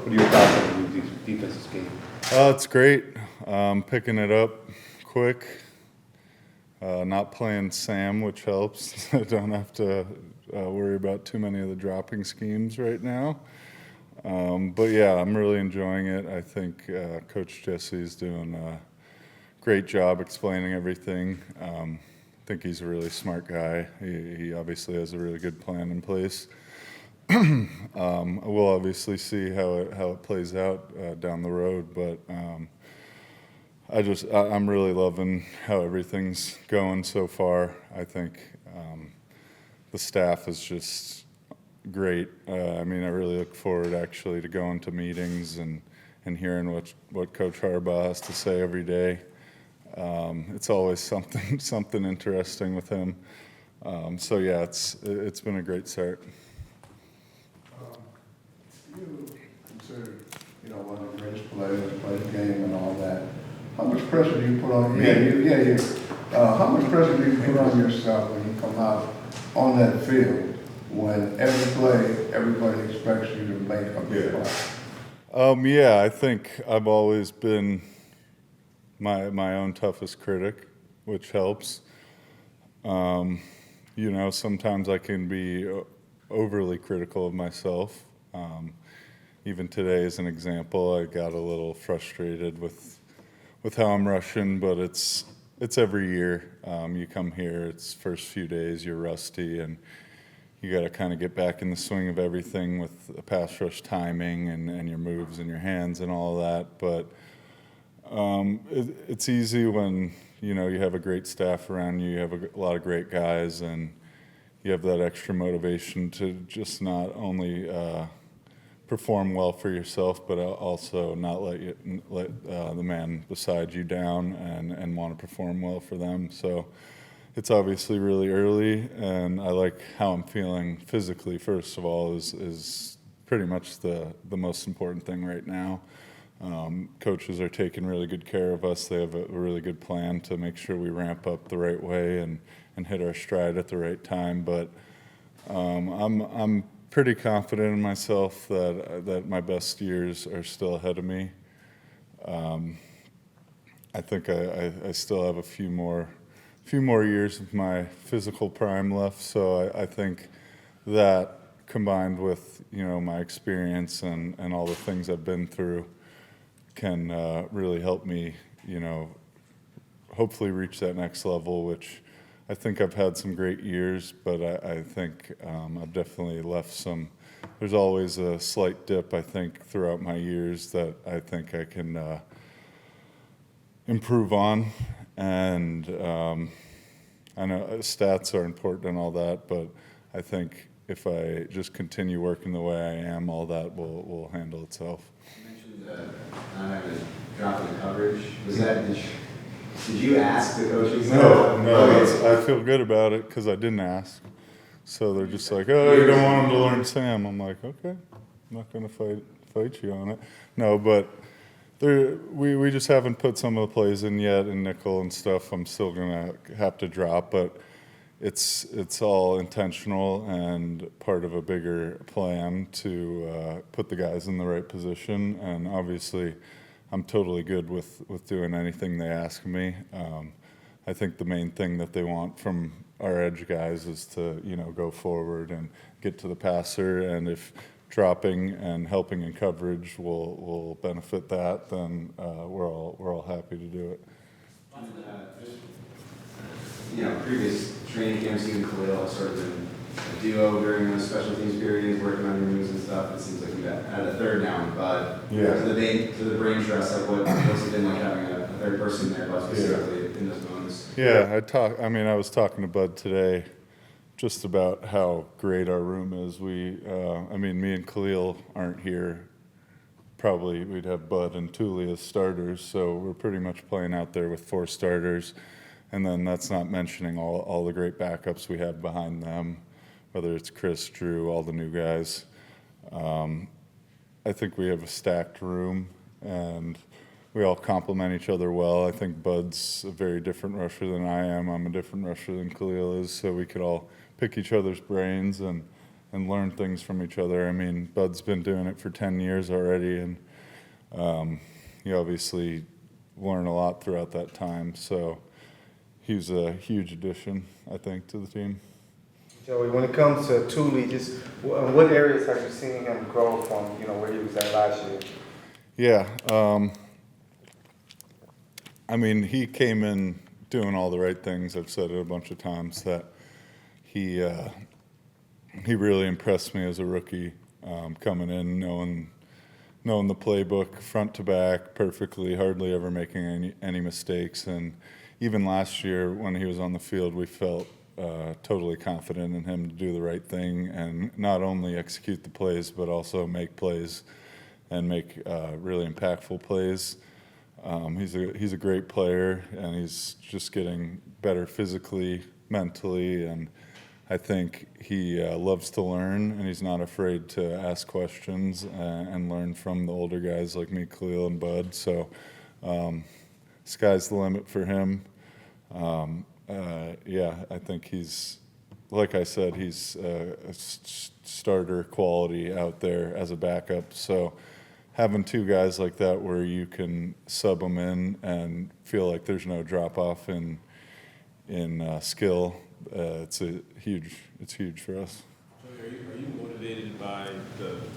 What are your thoughts on the new defensive scheme? It's great. Picking it up quick. Not playing Sam, which helps. I don't have to worry about too many of the dropping schemes right now. But yeah, I'm really enjoying it. I think Coach Jesse's doing a great job explaining everything. I think he's a really smart guy. He obviously has a really good plan in place. We'll obviously see how it plays out down the road, but I'm really loving how everything's going so far. I think the staff is just great. I mean, I really look forward actually to going to meetings and hearing what Coach Harbaugh has to say every day. It's always something interesting with him. So yeah, it's been a great start. You consider, one of the greatest players to play the game and all that. How much pressure do you put on? How much pressure do you put on yourself when you come out on that field when every play everybody expects you to make a big play? Yeah, I think I've always been my own toughest critic, which helps. Sometimes I can be overly critical of myself. Even today, as an example, I got a little frustrated with how I'm rushing, but it's every year. You come here, it's first few days, you're rusty, and you got to kind of get back in the swing of everything with the pass rush timing and your moves and your hands and all of that. But it's easy when you have a great staff around you, you have a lot of great guys, and you have that extra motivation to just not only perform well for yourself, but also not let the man beside you down and want to perform well for them. So it's obviously really early, and I like how I'm feeling physically. First of all, is pretty much the most important thing right now. Coaches are taking really good care of us. They have a really good plan to make sure we ramp up the right way and hit our stride at the right time. But I'm pretty confident in myself that my best years are still ahead of me. I think I still have a few more years of my physical prime left. So I think that combined with my experience and all the things I've been through can really help me hopefully reach that next level, which I think I've had some great years, but I think I've definitely left some. There's always a slight dip, I think, throughout my years that I think I can improve on. And I know stats are important and all that, but I think if I just continue working the way I am, all that will handle itself. You mentioned not having to drop in coverage. Was that? Did you ask the coaches? No. I feel good about it because I didn't ask. So they're just like, oh, you don't want him to learn Sam. I'm like, okay, I'm not going to fight you on it. No, but we just haven't put some of the plays in yet, and nickel and stuff I'm still going to have to drop, but it's all intentional and part of a bigger plan to put the guys in the right position. And obviously, I'm totally good with doing anything they ask me. I think the main thing that they want from our edge guys is to go forward and get to the passer, and if dropping and helping in coverage will benefit that, then we're all happy to do it. Previous training camps, even Khalil has sort of been a duo during those special teams periods, working on your moves and stuff. It seems like you've had a third now, but Yeah. to the brain trust, like what's it been like having a third person there, but specifically in those moments? Yeah, I was talking to Bud today just about how great our room is. Me and Khalil aren't here. Probably we'd have Bud and Tuli as starters, so we're pretty much playing out there with 4 starters. And then that's not mentioning all the great backups we have behind them, whether it's Chris, Drew, all the new guys. I think we have a stacked room, and we all complement each other well. I think Bud's a very different rusher than I am. I'm a different rusher than Khalil is, so we could all pick each other's brains. And learn things from each other. I mean, Bud's been doing it for 10 years already, and you obviously learn a lot throughout that time. So he's a huge addition, I think, to the team. Joey, when it comes to Tuli, just what areas have you seen him grow from, where he was at last year? Yeah. I mean, he came in doing all the right things. I've said it a bunch of times that he really impressed me as a rookie, coming in, knowing the playbook front to back perfectly, hardly ever making any mistakes. And even last year when he was on the field, we felt totally confident in him to do the right thing and not only execute the plays but also make plays and make really impactful plays. He's a great player, and he's just getting better physically, mentally, and I think he loves to learn, and he's not afraid to ask questions and learn from the older guys like me, Khalil, and Bud. So sky's the limit for him. Yeah, I think he's, like I said, he's a starter quality out there as a backup. So having two guys like that where you can sub them in and feel like there's no drop off in skill, it's huge for us. Are you motivated by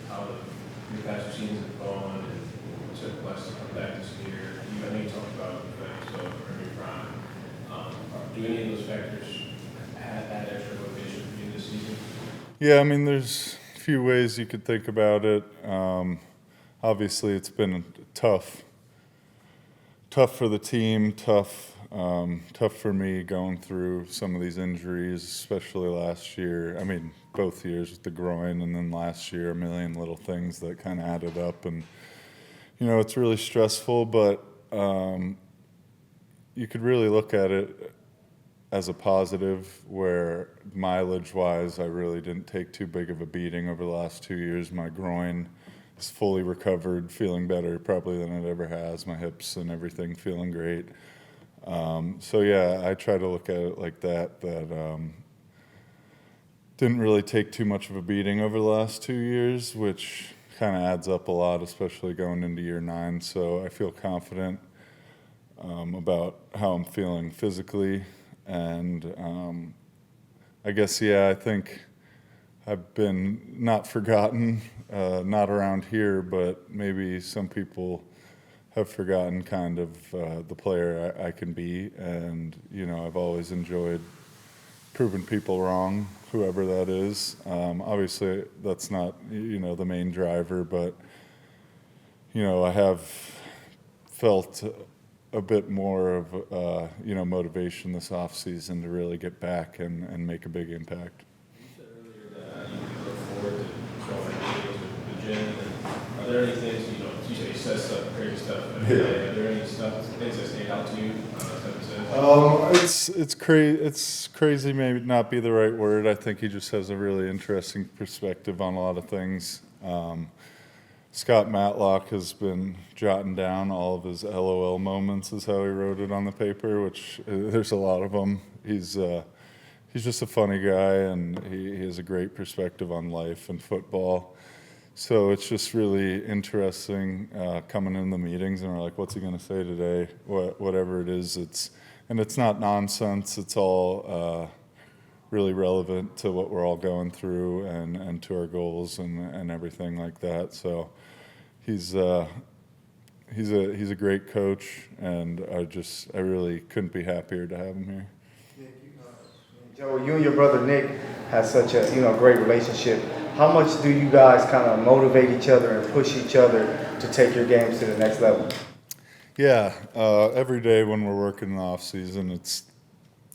how the past seasons have gone and what's it like to come back this year? I know you talked about the facts of Ernie Prime. Do any of those factors add extra motivation for you this season? Yeah, I mean, there's a few ways you could think about it. Obviously, it's been tough for the team, tough for me going through some of these injuries, especially last year. I mean, both years with the groin, and then last year, a million little things that kind of added up. And, it's really stressful, but you could really look at it as a positive where mileage-wise, I really didn't take too big of a beating over the last 2 years. My groin is fully recovered, feeling better probably than it ever has. My hips and everything feeling great. So yeah, I try to look at it like that didn't really take too much of a beating over the last 2 years, which kind of adds up a lot, especially going into year 9. So I feel confident about how I'm feeling physically. And I guess, yeah, I think I've been not forgotten, not around here, but maybe some people have forgotten kind of the player I can be. And, I've always enjoyed proving people wrong, whoever that is. Obviously, that's not, the main driver, but, I have felt a bit more of, motivation this offseason to really get back and make a big impact. You said earlier that you look forward to showing videos with the gym. And are there any things, you say he says stuff, crazy stuff, but are there any things that stand out to you? It's crazy, maybe not be the right word. I think he just has a really interesting perspective on a lot of things. Scott Matlock has been jotting down all of his LOL moments, is how he wrote it on the paper, which there's a lot of them. He's just a funny guy, and he has a great perspective on life and football. So it's just really interesting coming in the meetings, and we're like, what's he going to say today? Whatever it is, it's not nonsense. It's all really relevant to what we're all going through and to our goals and everything like that. So he's a great coach, and I really couldn't be happier to have him here. Joe, you and your brother Nick have such a great relationship. How much do you guys kind of motivate each other and push each other to take your games to the next level? Yeah, every day when we're working in the off season,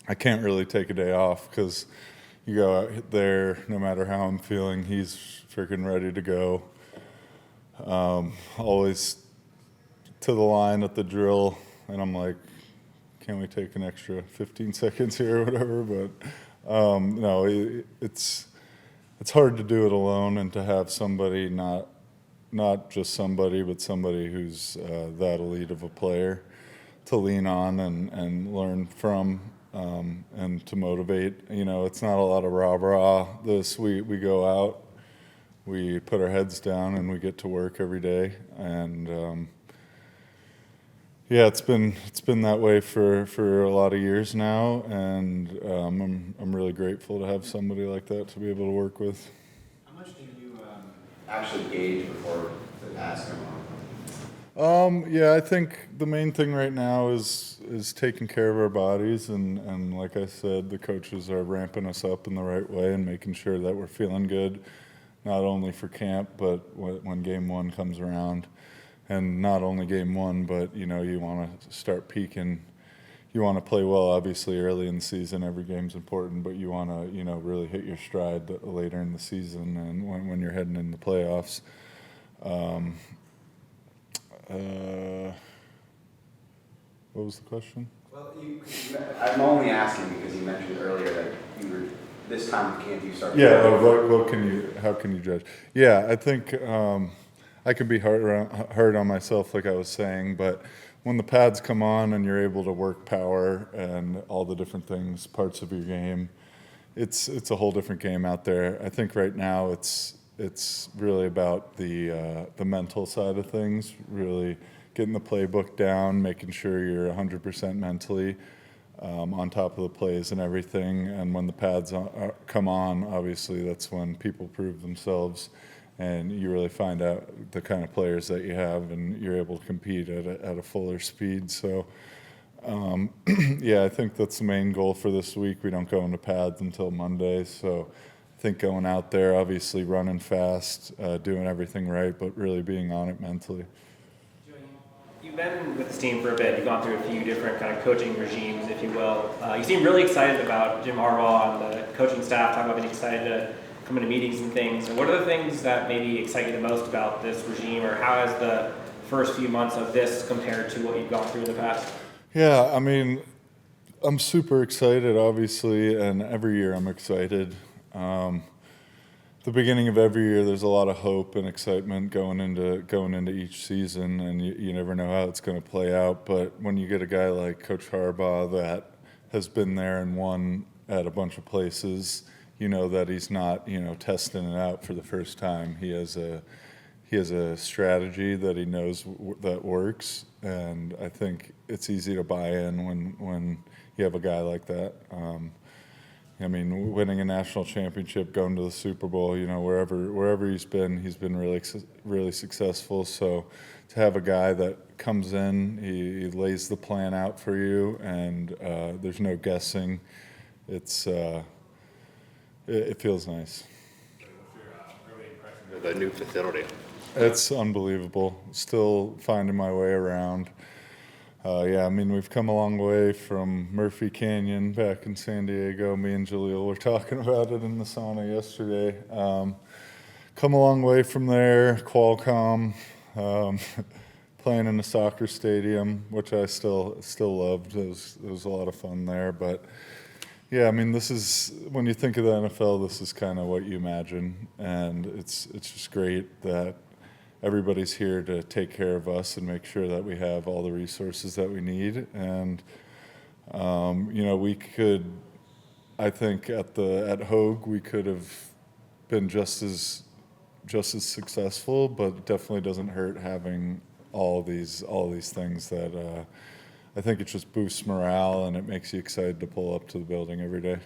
I can't really take a day off because you go out there, no matter how I'm feeling, he's freaking ready to go. Always to the line at the drill, and I'm like, can we take an extra 15 seconds here or whatever? But no, it's hard to do it alone, and to have somebody, not just somebody, but somebody who's that elite of a player to lean on and learn from. and to motivate. You know, it's not a lot of rah-rah. We go out, we put our heads down, and we get to work every day. And yeah, it's been that way for a lot of years now, and I'm really grateful to have somebody like that to be able to work with. How much do you actually gauge before the pass come on? Yeah, I think the main thing right now is taking care of our bodies, and like I said, the coaches are ramping us up in the right way and making sure that we're feeling good, not only for camp, but when game one comes around. And not only game one, but, you know, you want to start peaking. You want to play well, obviously, early in the season. Every game's important, but you want to, you know, really hit your stride later in the season and when you're heading into playoffs. What was the question? Well, I'm only asking because you mentioned earlier that you were, this time of camp you started. Yeah, how can you judge? Yeah, I think I can be hard on myself, like I was saying, but when the pads come on and you're able to work power and all the different things, parts of your game, it's a whole different game out there. I think right now it's really about the mental side of things, really getting the playbook down, making sure you're 100% mentally on top of the plays and everything. And when the pads come on, obviously that's when people prove themselves. And you really find out the kind of players that you have, and you're able to compete at a fuller speed. So, yeah, I think that's the main goal for this week. We don't go into pads until Monday, so I think going out there, obviously running fast, doing everything right, but really being on it mentally. You've been with this team for a bit. You've gone through a few different kind of coaching regimes, if you will. You seem really excited about Jim Harbaugh and the coaching staff, talking about being excited to come into meetings and things. And what are the things that maybe excite you the most about this regime, or how has the first few months of this compared to what you've gone through in the past? Yeah, I mean, I'm super excited, obviously, and every year I'm excited. The beginning of every year, there's a lot of hope and excitement going into each season, and you never know how it's going to play out. But when you get a guy like Coach Harbaugh that has been there and won at a bunch of places, you know that he's not, you know, testing it out for the first time. He has a strategy that he knows that works, and I think it's easy to buy in when you have a guy like that. I mean, winning a national championship, going to the Super Bowl, you know, wherever he's been really successful. So to have a guy that comes in, he lays the plan out for you, and there's no guessing. It feels nice. What's your early impression of the new facility? It's unbelievable. Still finding my way around. Yeah, I mean, we've come a long way from Murphy Canyon back in San Diego. Me and Jaleel were talking about it in the sauna yesterday. Come a long way from there. Qualcomm, playing in a soccer stadium, which I still loved. It was a lot of fun there, but. Yeah, I mean, this is, when you think of the NFL, this is kind of what you imagine, and it's just great that everybody's here to take care of us and make sure that we have all the resources that we need. And you know, we could, I think at Hogue we could have been just as successful, but it definitely doesn't hurt having all these things that. I think it just boosts morale, and it makes you excited to pull up to the building every day.